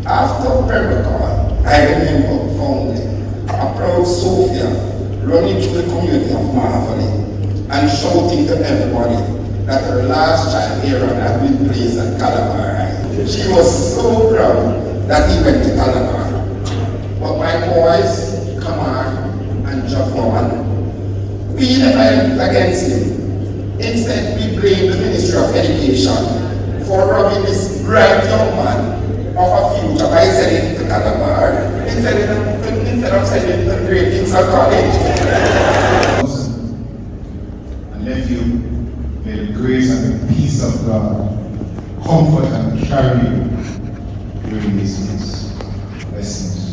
After Perical, I remember fondly a proud Sophia running through the community of Marvally and shouting to everybody that her last child Aaron had been placed at Calabar High. She was so proud that he went to Calabar. But my boys, Kamar and Jafon, we never helped against him. Instead, we blamed the Ministry of Education for robbing this bright young man of a future by sending him to Calabar instead of sending him to Great Kingston College. And nephew, may the grace and the peace of God comfort and carry you during these days. Blessings.